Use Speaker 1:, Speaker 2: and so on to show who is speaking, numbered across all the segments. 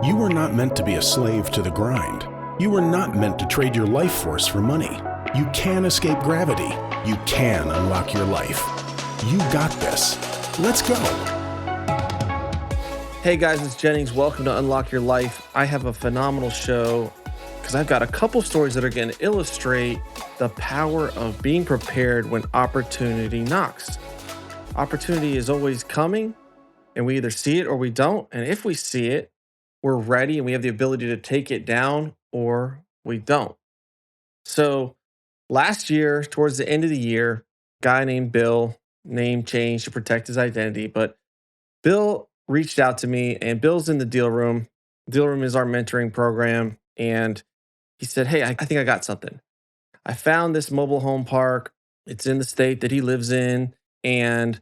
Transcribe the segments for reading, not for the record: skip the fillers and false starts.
Speaker 1: You were not meant to be a slave to the grind. You were not meant to trade your life force for money. You can escape gravity. You can unlock your life. You got this. Let's go.
Speaker 2: Hey guys, it's Jennings. Welcome to Unlock Your Life. I have a phenomenal show because I've got a couple stories that are going to illustrate the power of being prepared when opportunity knocks. Opportunity is always coming, and we either see it or we don't. And if we see it, we're ready and we have the ability to take it down, or we don't. So last year, towards the end of the year, a guy named Bill, name changed to protect his identity, but Bill reached out to me, and Bill's in the deal room. Deal room is our mentoring program. And he said, "Hey, I think I got something. I found this mobile home park. It's in the state that he lives in. And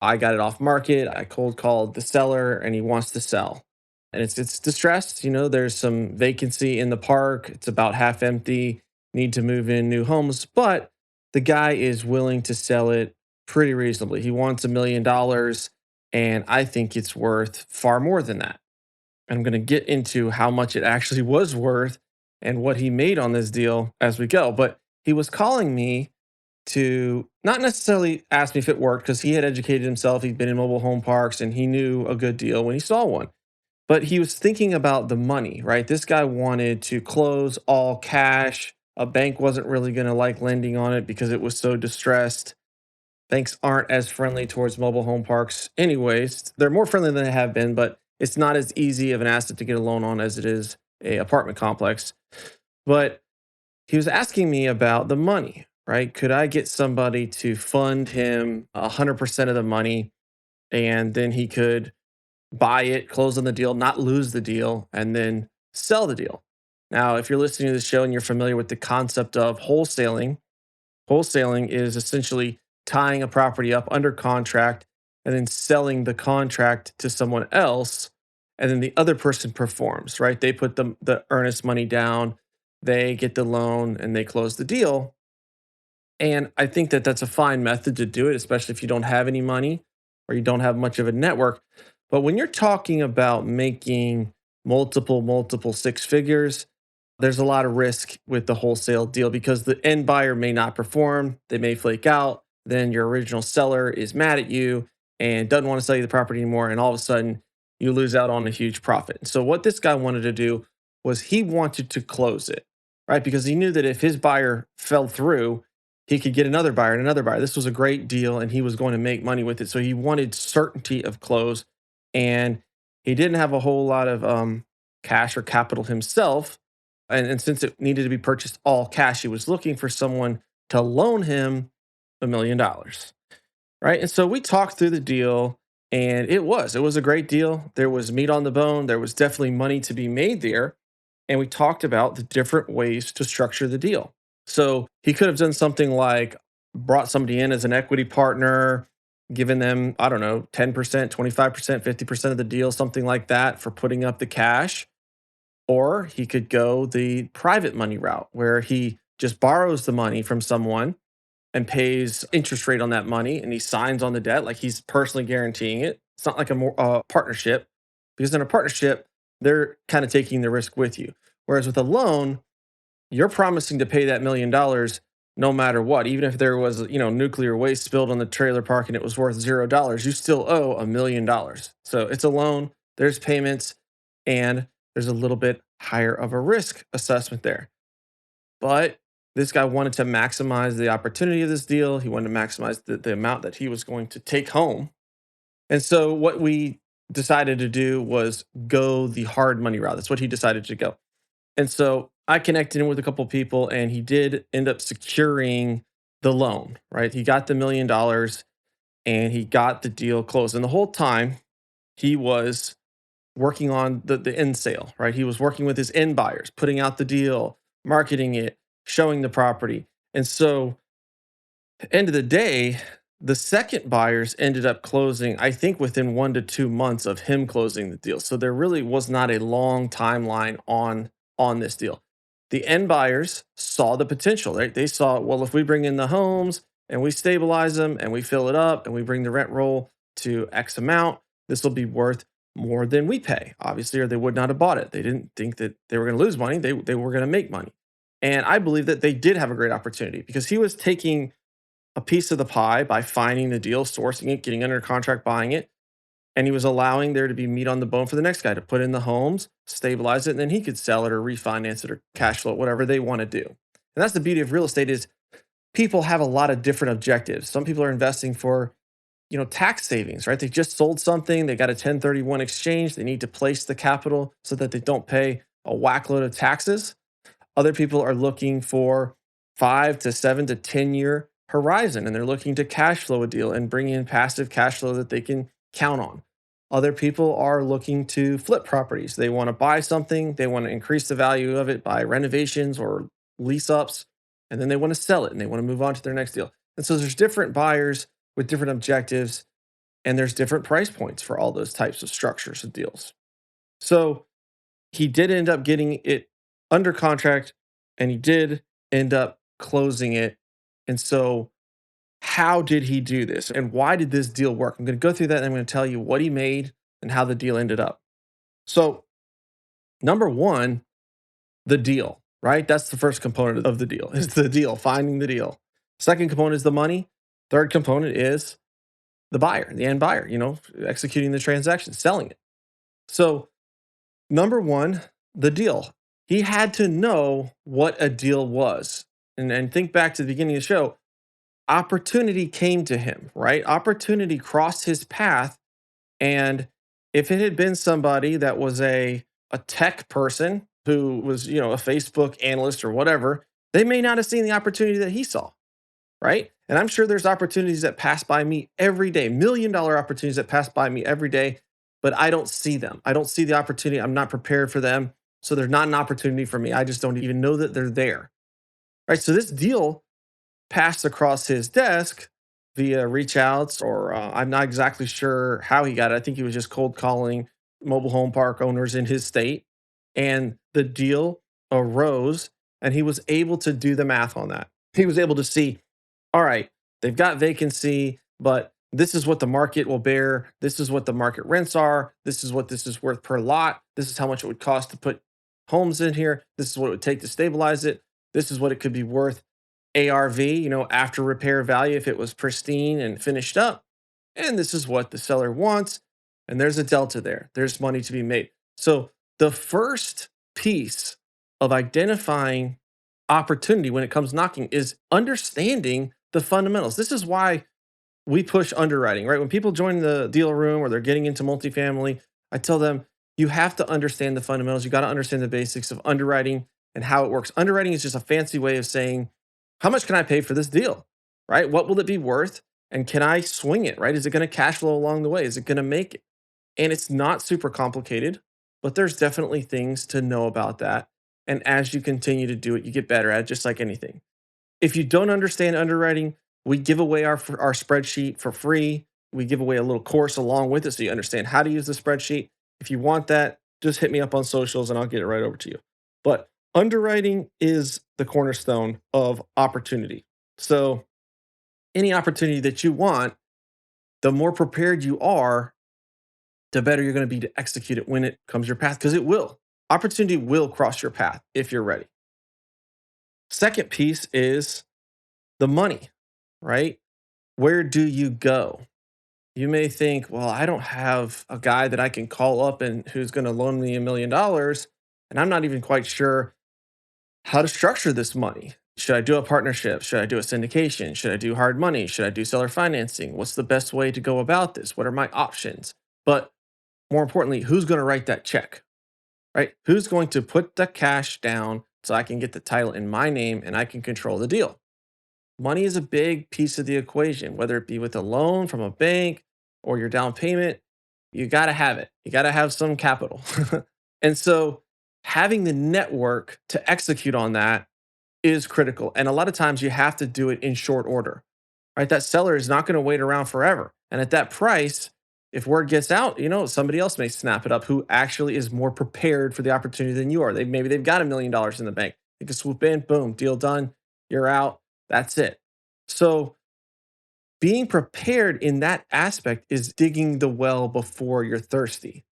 Speaker 2: I got it off market. I cold called the seller and he wants to sell. And it's distressed. You know, there's some vacancy in the park. It's about half empty, need to move in new homes. But the guy is willing to sell it pretty reasonably. He wants $1 million. And I think it's worth far more than that. I'm going to get into how much it actually was worth and what he made on this deal as we go. But he was calling me to not necessarily ask me if it worked because he had educated himself. He'd been in mobile home parks and he knew a good deal when he saw one. But he was thinking about the money, right? This guy wanted to close all cash. A bank wasn't really going to like lending on it because it was so distressed. Banks aren't as friendly towards mobile home parks anyways. They're more friendly than they have been, but it's not as easy of an asset to get a loan on as it is a apartment complex. But he was asking me about the money, right? Could I get somebody to fund him 100% of the money and then he could buy it, close on the deal, not lose the deal, and then sell the deal? Now, if you're listening to the show and you're familiar with the concept of wholesaling, wholesaling is essentially tying a property up under contract and then selling the contract to someone else. And then the other person performs, right? They put the earnest money down, they get the loan, and they close the deal. And I think that that's a fine method to do it, especially if you don't have any money or you don't have much of a network. But when you're talking about making multiple six figures, there's a lot of risk with the wholesale deal because the end buyer may not perform, they may flake out, then your original seller is mad at you and doesn't want to sell you the property anymore, and all of a sudden you lose out on a huge profit. So what this guy wanted to do was he wanted to close it, right? Because he knew that if his buyer fell through, he could get another buyer and another buyer. This was a great deal and he was going to make money with it. So he wanted certainty of close, and he didn't have a whole lot of cash or capital himself. And since it needed to be purchased all cash, he was looking for someone to loan him $1 million, right? And so we talked through the deal, and it was a great deal. There was meat on the bone. There was definitely money to be made there. And we talked about the different ways to structure the deal. So he could have done something like brought somebody in as an equity partner, given them, I don't know, 10%, 25%, 50% of the deal, something like that for putting up the cash. Or he could go the private money route where he just borrows the money from someone and pays interest rate on that money and he signs on the debt like he's personally guaranteeing it. It's not like a partnership, because in a partnership, they're kind of taking the risk with you. Whereas with a loan, you're promising to pay that $1 million no matter what. Even if there was, nuclear waste spilled on the trailer park and it was worth $0, you still owe $1 million. So it's a loan, there's payments, and there's a little bit higher of a risk assessment there. But this guy wanted to maximize the opportunity of this deal. He wanted to maximize the amount that he was going to take home. And so what we decided to do was go the hard money route. That's what he decided to go. And so I connected him with a couple of people, and he did end up securing the loan, right? He got the $1 million and he got the deal closed. And the whole time he was working on the end sale, right? He was working with his end buyers, putting out the deal, marketing it, showing the property. And so at the end of the day, the second buyers ended up closing, I think, within 1 to 2 months of him closing the deal. So there really was not a long timeline on this deal. The end buyers saw the potential, right? They saw, well, if we bring in the homes and we stabilize them and we fill it up and we bring the rent roll to X amount, this will be worth more than we pay, obviously, or they would not have bought it. They didn't think that they were going to lose money. They were going to make money. And I believe that they did have a great opportunity because he was taking a piece of the pie by finding the deal, sourcing it, getting under contract, buying it. And he was allowing there to be meat on the bone for the next guy to put in the homes, stabilize it, and then he could sell it or refinance it or cash flow it, whatever they want to do. And that's the beauty of real estate is people have a lot of different objectives. Some people are investing for, tax savings, right? They just sold something, they got a 1031 exchange, they need to place the capital so that they don't pay a whackload of taxes. Other people are looking for 5 to 7 to 10 year horizon and they're looking to cash flow a deal and bring in passive cash flow that they can count on. Other people are looking to flip properties. They want to buy something, they want to increase the value of it by renovations or lease ups, and then they want to sell it and they want to move on to their next deal. And so there's different buyers with different objectives, and there's different price points for all those types of structures of deals. So he did end up getting it under contract and he did end up closing it. And so, how did he do this and why did this deal work? I'm going to go through that and I'm going to tell you what he made and how the deal ended up. So, number one, the deal, right? That's the first component of the deal. Is the deal, finding the deal. Second component is the money. Third component is the buyer, the end buyer, executing the transaction, selling it. So, number one, the deal. He had to know what a deal was. And think back to the beginning of the show. Opportunity came to him, right? Opportunity crossed his path. And if it had been somebody that was a tech person who was, a Facebook analyst or whatever, they may not have seen the opportunity that he saw, right? And I'm sure there's opportunities that pass by me every day, $1 million opportunities that pass by me every day, but I don't see them. I don't see the opportunity. I'm not prepared for them. So they're not an opportunity for me. I just don't even know that they're there. Right. So this deal passed across his desk via reach outs, or I'm not exactly sure how he got it. I think he was just cold calling mobile home park owners in his state. And the deal arose, and he was able to do the math on that. He was able to see, all right, they've got vacancy, but this is what the market will bear. This is what the market rents are. This is what this is worth per lot. This is how much it would cost to put homes in here. This is what it would take to stabilize it. This is what it could be worth ARV, after repair value if it was pristine and finished up. And this is what the seller wants. And there's a delta there. There's money to be made. So the first piece of identifying opportunity when it comes knocking is understanding the fundamentals. This is why we push underwriting, right? When people join the deal room or they're getting into multifamily, I tell them, you have to understand the fundamentals. You got to understand the basics of underwriting and how it works. Underwriting is just a fancy way of saying, how much can I pay for this deal, right? What will it be worth? And can I swing it, right? Is it going to cash flow along the way? Is it going to make it? And it's not super complicated, but there's definitely things to know about that. And as you continue to do it, you get better at it, just like anything. If you don't understand underwriting, we give away our spreadsheet for free. We give away a little course along with it so you understand how to use the spreadsheet. If you want that, just hit me up on socials and I'll get it right over to you. But underwriting is the cornerstone of opportunity. So any opportunity that you want, the more prepared you are, the better you're going to be to execute it when it comes your path, because it will. Opportunity will cross your path if you're ready. Second piece is the money, right? Where do you go? You may think, well, I don't have a guy that I can call up and who's going to loan me $1 million, and I'm not even quite sure how to structure this money. Should I do a partnership? Should I do a syndication? Should I do hard money? Should I do seller financing? What's the best way to go about this? What are my options? But more importantly, who's going to write that check, right? Who's going to put the cash down so I can get the title in my name and I can control the deal? Money is a big piece of the equation, whether it be with a loan from a bank or your down payment. You got to have it. You got to have some capital. And so having the network to execute on that is critical. And a lot of times you have to do it in short order, right? That seller is not going to wait around forever. And at that price, if word gets out, somebody else may snap it up who actually is more prepared for the opportunity than you are. Maybe they've got $1 million in the bank. They can swoop in, boom, deal done. You're out. That's it. So being prepared in that aspect is digging the well before you're thirsty.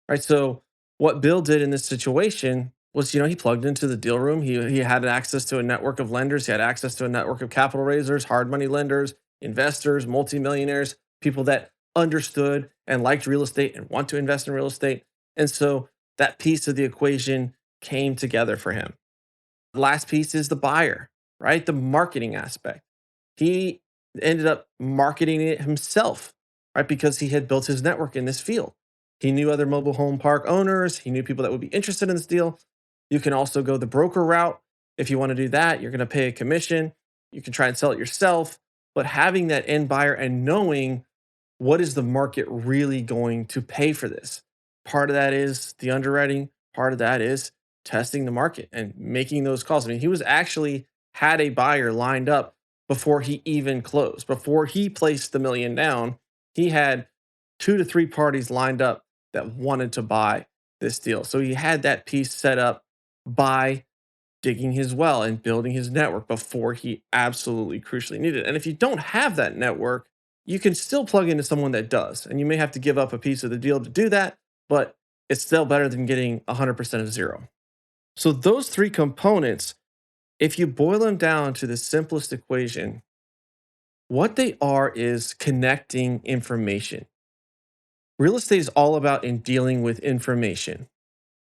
Speaker 2: right? So what Bill did in this situation was, he plugged into the deal room. He had access to a network of lenders. He had access to a network of capital raisers, hard money lenders, investors, multimillionaires, people that understood and liked real estate and want to invest in real estate. And so that piece of the equation came together for him. The last piece is the buyer, right? The marketing aspect. He ended up marketing it himself, right? Because he had built his network in this field. He knew other mobile home park owners. He knew people that would be interested in this deal. You can also go the broker route. If you want to do that, you're going to pay a commission. You can try and sell it yourself. But having that end buyer and knowing what is the market really going to pay for this? Part of that is the underwriting, part of that is testing the market and making those calls. I mean, he was actually had a buyer lined up before he even closed. Before he placed the million down, he had 2 to 3 parties lined up that wanted to buy this deal. So he had that piece set up by digging his well and building his network before he absolutely crucially needed it. And if you don't have that network, you can still plug into someone that does. And you may have to give up a piece of the deal to do that, but it's still better than getting 100% of zero. So, those 3 components, if you boil them down to the simplest equation, what they are is connecting information. Real estate is all about in dealing with information.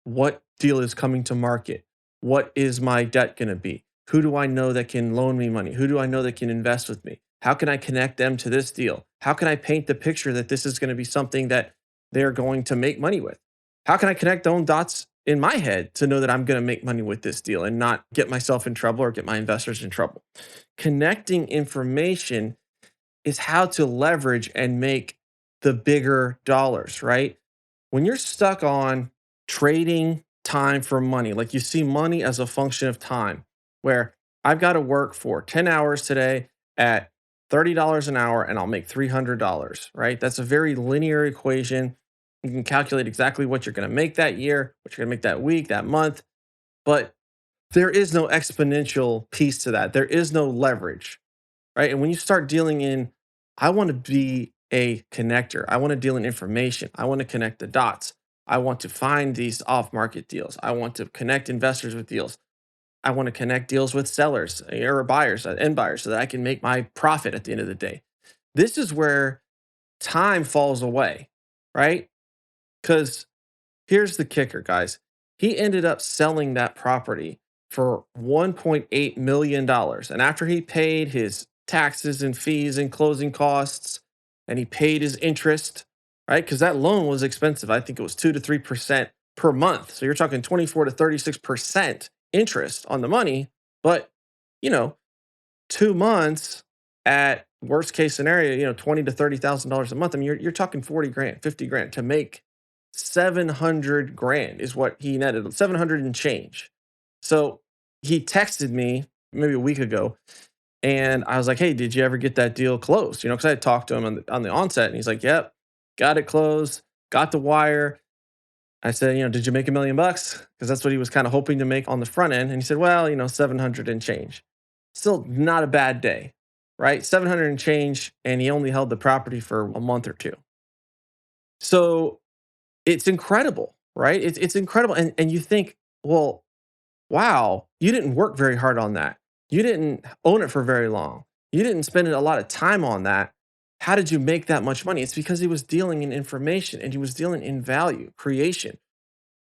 Speaker 2: What deal is coming to market? What is my debt going to be? Who do I know that can loan me money? Who do I know that can invest with me? How can I connect them to this deal? How can I paint the picture that this is going to be something that they're going to make money with? How can I connect those dots in my head to know that I'm going to make money with this deal and not get myself in trouble or get my investors in trouble? Connecting information is how to leverage and make the bigger dollars, right? When you're stuck on trading time for money, like you see money as a function of time, where I've got to work for 10 hours today at $30 an hour and I'll make $300, right? That's a very linear equation. You can calculate exactly what you're going to make that year, what you're going to make that week, that month, but there is no exponential piece to that. There is no leverage, right? And when you start dealing in, I want to be a connector. I want to deal in information. I want to connect the dots. I want to find these off market deals. I want to connect investors with deals. I want to connect deals with sellers or buyers, end buyers, so that I can make my profit at the end of the day. This is where time falls away, right? Because here's the kicker, guys. He ended up selling that property for $1.8 million. dollars. And after he paid his taxes and fees and closing costs, and he paid his interest, right? Because that loan was expensive. I think it was 2 to 3% per month. So you're talking 24 to 36% interest on the money. But, you know, 2 months at worst case scenario, $20 to $30,000 a month. I mean, you're talking 40 grand, 50 grand to make 700 grand is what he netted, 700 and change. So he texted me maybe a week ago and I was like, hey, did you ever get that deal closed? Because I had talked to him on the onset and he's like, yep, got it closed, got the wire. I said, did you make $1 million? Because that's what he was kind of hoping to make on the front end. And he said, well, 700 and change. Still not a bad day, right? 700 and change. And he only held the property for a month or two. So it's incredible, right? It's incredible. And you think, well, wow, you didn't work very hard on that. You didn't own it for very long. You didn't spend a lot of time on that. How did you make that much money? It's because he was dealing in information and he was dealing in value creation.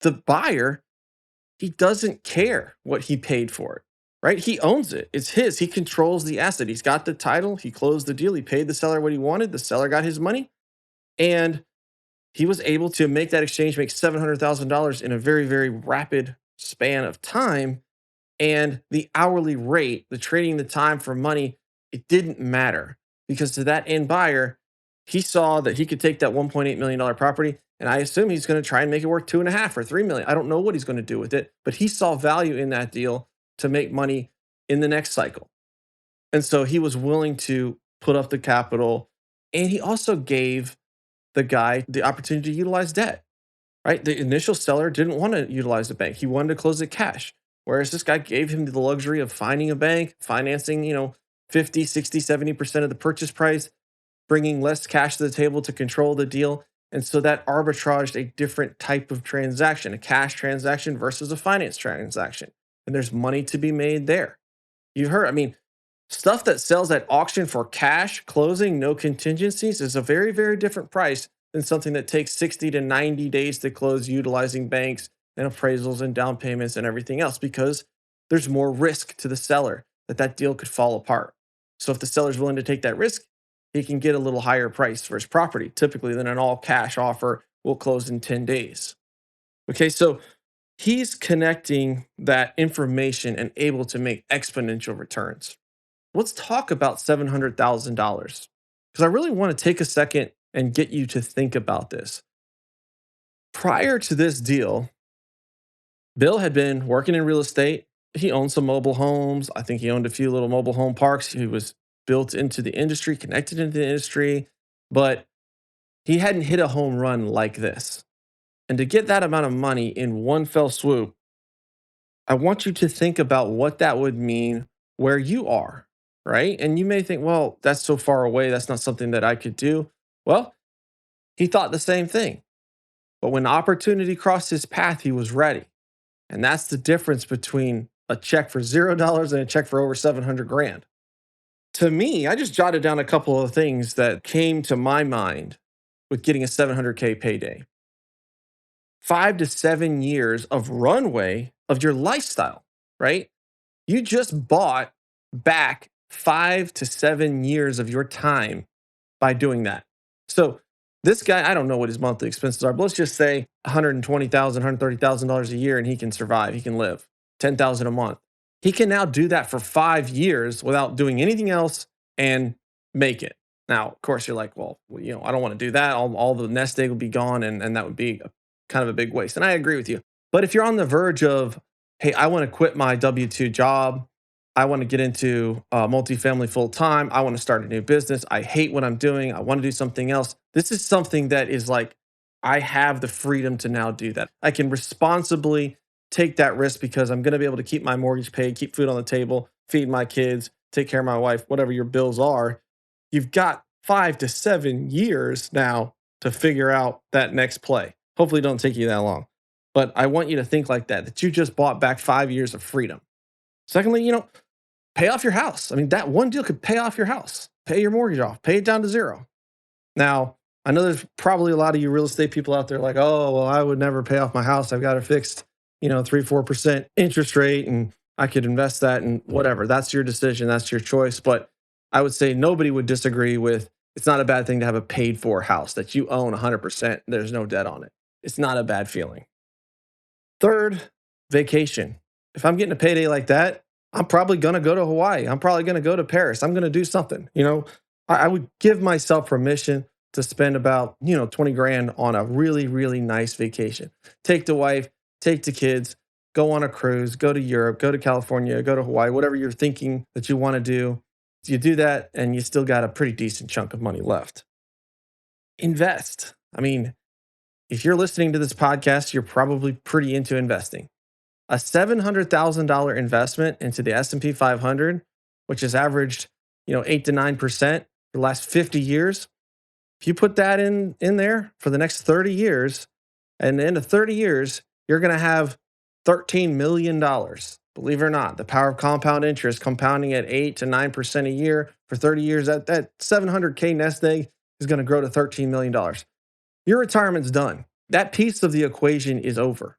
Speaker 2: The buyer, he doesn't care what he paid for it, right? He owns it. It's his. He controls the asset. He's got the title. He closed the deal. He paid the seller what he wanted. The seller got his money. And he was able to make that exchange, make $700,000 in a very, very rapid span of time. And the hourly rate, the trading the time for money, it didn't matter because to that end buyer, he saw that he could take that $1.8 million property. And I assume he's going to try and make it worth 2.5 or 3 million. I don't know what he's going to do with it, but he saw value in that deal to make money in the next cycle. And so he was willing to put up the capital. And he also gave the guy the opportunity to utilize debt, right? The initial seller didn't want to utilize the bank. He wanted to close it cash. Whereas this guy gave him the luxury of finding a bank, financing, 50, 60, 70% of the purchase price, bringing less cash to the table to control the deal. And so that arbitraged a different type of transaction, a cash transaction versus a finance transaction. And there's money to be made there. You've heard, I mean, stuff that sells at auction for cash, closing, no contingencies is a very, very different price than something that takes 60 to 90 days to close utilizing banks and appraisals and down payments and everything else because there's more risk to the seller that that deal could fall apart. So if the seller's willing to take that risk, he can get a little higher price for his property, typically than an all cash offer will close in 10 days. Okay, so he's connecting that information and able to make exponential returns. Let's talk about $700,000 because I really want to take a second and get you to think about this. Prior to this deal, Bill had been working in real estate. He owned some mobile homes. I think he owned a few little mobile home parks. He was built into the industry, connected into the industry, but he hadn't hit a home run like this. And to get that amount of money in one fell swoop, I want you to think about what that would mean where you are, right? And you may think, well, that's so far away. That's not something that I could do. Well, he thought the same thing. But when opportunity crossed his path, he was ready. And that's the difference between a check for $0 and a check for over 700 grand. To me, I just jotted down a couple of things that came to my mind with getting a 700K payday. 5 to 7 years of runway of your lifestyle, right? You just bought back 5 to 7 years of your time by doing that. So this guy, I don't know what his monthly expenses are, but let's just say $120,000, $130,000 a year, and he can survive. He can live $10,000 a month. He can now do that for 5 years without doing anything else and make it. Now, of course, you're like, well, I don't want to do that. All the nest egg would be gone, and that would be kind of a big waste. And I agree with you. But if you're on the verge of, hey, I want to quit my W-2 job, I want to get into multifamily full time. I want to start a new business. I hate what I'm doing. I want to do something else. This is something that is like, I have the freedom to now do that. I can responsibly take that risk because I'm going to be able to keep my mortgage paid, keep food on the table, feed my kids, take care of my wife, whatever your bills are. You've got 5 to 7 years now to figure out that next play. Hopefully, it don't take you that long. But I want you to think like that you just bought back 5 years of freedom. Secondly, pay off your house. I mean, that one deal could pay off your house, pay your mortgage off, pay it down to zero. Now, I know there's probably a lot of you real estate people out there like, oh, well, I would never pay off my house. I've got a fixed, 3-4% interest rate and I could invest that and whatever. That's your decision. That's your choice. But I would say nobody would disagree with it's not a bad thing to have a paid for house that you own 100%. There's no debt on it. It's not a bad feeling. Third, vacation. If I'm getting a payday like that, I'm probably going to go to Hawaii. I'm probably going to go to Paris. I'm going to do something. I would give myself permission to spend about, 20 grand on a really, really nice vacation. Take the wife, take the kids, go on a cruise, go to Europe, go to California, go to Hawaii, whatever you're thinking that you want to do. You do that and you still got a pretty decent chunk of money left. Invest. I mean, if you're listening to this podcast, you're probably pretty into investing. A $700,000 investment into the S&P 500, which has averaged, 8 to 9% for the last 50 years. If you put that in there for the next 30 years, and in the 30 years, you're going to have $13 million. Believe it or not, the power of compound interest, compounding at 8 to 9% a year for 30 years, that 700K nest egg is going to grow to $13 million. Your retirement's done. That piece of the equation is over.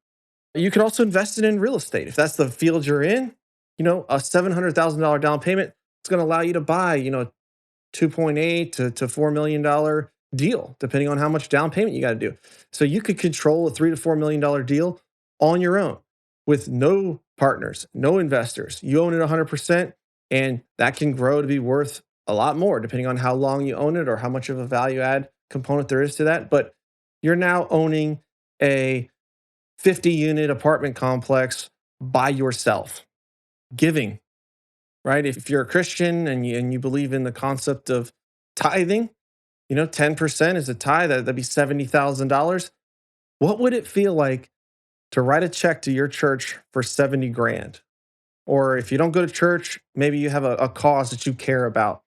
Speaker 2: You could also invest it in real estate. If that's the field you're in, a $700,000 down payment, it's going to allow you to buy, $2.8 to $4 million deal, depending on how much down payment you got to do. So you could control a $3 to $4 million deal on your own with no partners, no investors. You own it 100%, and that can grow to be worth a lot more, depending on how long you own it or how much of a value add component there is to that. But you're now owning a 50-unit apartment complex by yourself. Giving, right? If you're a Christian and you believe in the concept of tithing, 10% is a tithe, that'd be $70,000. What would it feel like to write a check to your church for 70 grand? Or if you don't go to church, maybe you have a cause that you care about.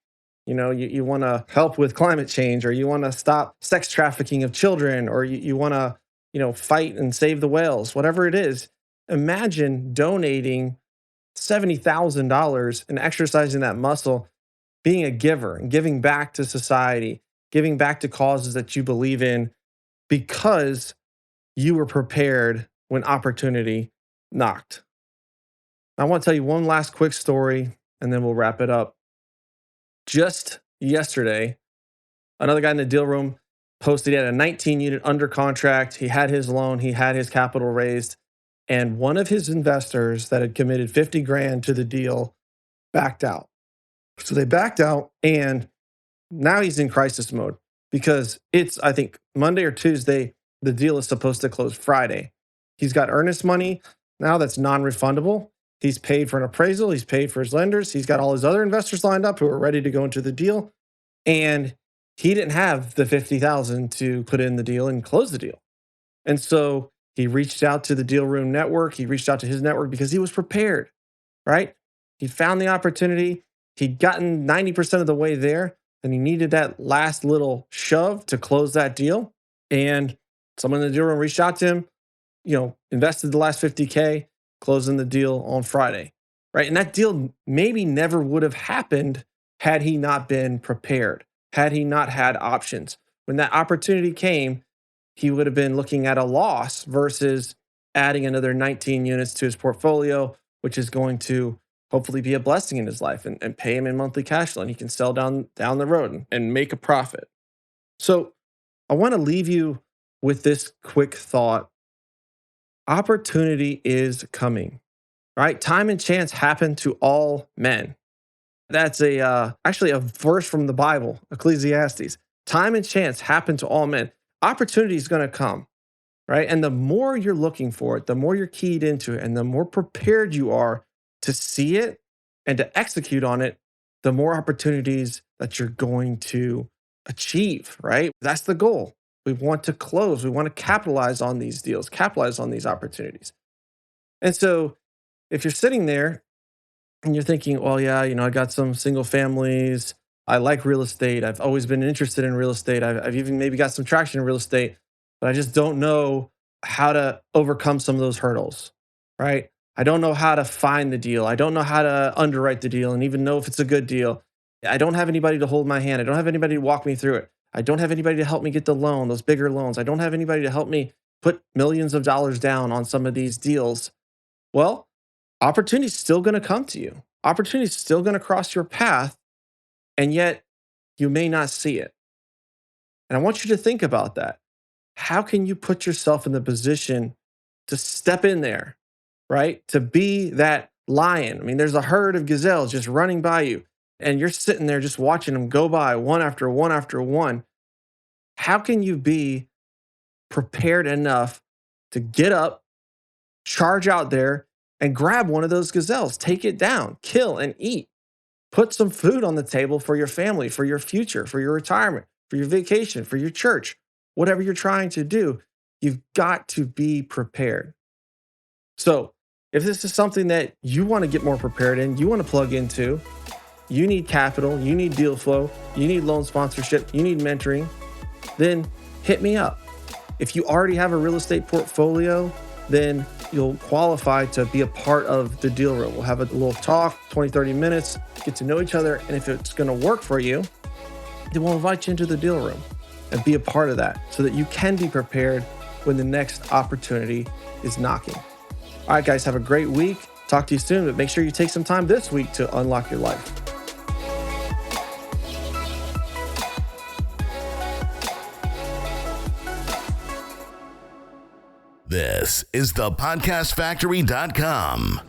Speaker 2: You want to help with climate change, or you want to stop sex trafficking of children, or you want to, fight and save the whales, whatever it is. Imagine donating $70,000 and exercising that muscle, being a giver and giving back to society, giving back to causes that you believe in because you were prepared when opportunity knocked. I want to tell you one last quick story and then we'll wrap it up. Just yesterday, another guy in the deal room posted he had a 19 unit under contract. He had his loan, he had his capital raised, and one of his investors that had committed 50 grand to the deal backed out. So they backed out, and now he's in crisis mode because it's, I think, Monday or Tuesday. The deal is supposed to close Friday. He's got earnest money now that's non-refundable. He's paid for an appraisal. He's paid for his lenders. He's got all his other investors lined up who are ready to go into the deal. And he didn't have the $50,000 to put in the deal and close the deal. And so he reached out to the deal room network. He reached out to his network because he was prepared, right? He found the opportunity. He'd gotten 90% of the way there, and he needed that last little shove to close that deal. And someone in the deal room reached out to him, invested the last 50K, closing the deal on Friday, right? And that deal maybe never would have happened had he not been prepared, had he not had options. When that opportunity came, he would have been looking at a loss versus adding another 19 units to his portfolio, which is going to hopefully be a blessing in his life and pay him in monthly cash flow. And he can sell down the road and make a profit. So I want to leave you with this quick thought. Opportunity is coming, right? Time and chance happen to all men. That's actually a verse from the Bible, Ecclesiastes. Time and chance happen to all men. Opportunity is going to come, right? And the more you're looking for it, the more you're keyed into it, and the more prepared you are to see it and to execute on it, the more opportunities that you're going to achieve, right? That's the goal. We want to close. We want to capitalize on these deals, capitalize on these opportunities. And so if you're sitting there and you're thinking, well, yeah, I got some single families. I like real estate. I've always been interested in real estate. I've even maybe got some traction in real estate, but I just don't know how to overcome some of those hurdles, right? I don't know how to find the deal. I don't know how to underwrite the deal and even know if it's a good deal. I don't have anybody to hold my hand. I don't have anybody to walk me through it. I don't have anybody to help me get the loan, those bigger loans. I don't have anybody to help me put millions of dollars down on some of these deals. Well, opportunity is still going to come to you. Opportunity is still going to cross your path, and yet you may not see it. And I want you to think about that. How can you put yourself in the position to step in there, right? To be that lion. I mean, there's a herd of gazelles just running by you, and you're sitting there just watching them go by one after one after one. How can you be prepared enough to get up, charge out there, and grab one of those gazelles, take it down, kill and eat, put some food on the table for your family, for your future, for your retirement, for your vacation, for your church, whatever you're trying to do, you've got to be prepared. So if this is something that you want to get more prepared in, you want to plug into, you need capital, you need deal flow, you need loan sponsorship, you need mentoring, then hit me up. If you already have a real estate portfolio, then you'll qualify to be a part of the deal room. We'll have a little talk, 20, 30 minutes, get to know each other. And if it's going to work for you, then we'll invite you into the deal room and be a part of that so that you can be prepared when the next opportunity is knocking. All right, guys, have a great week. Talk to you soon, but make sure you take some time this week to unlock your life.
Speaker 3: This is thepodcastfactory.com.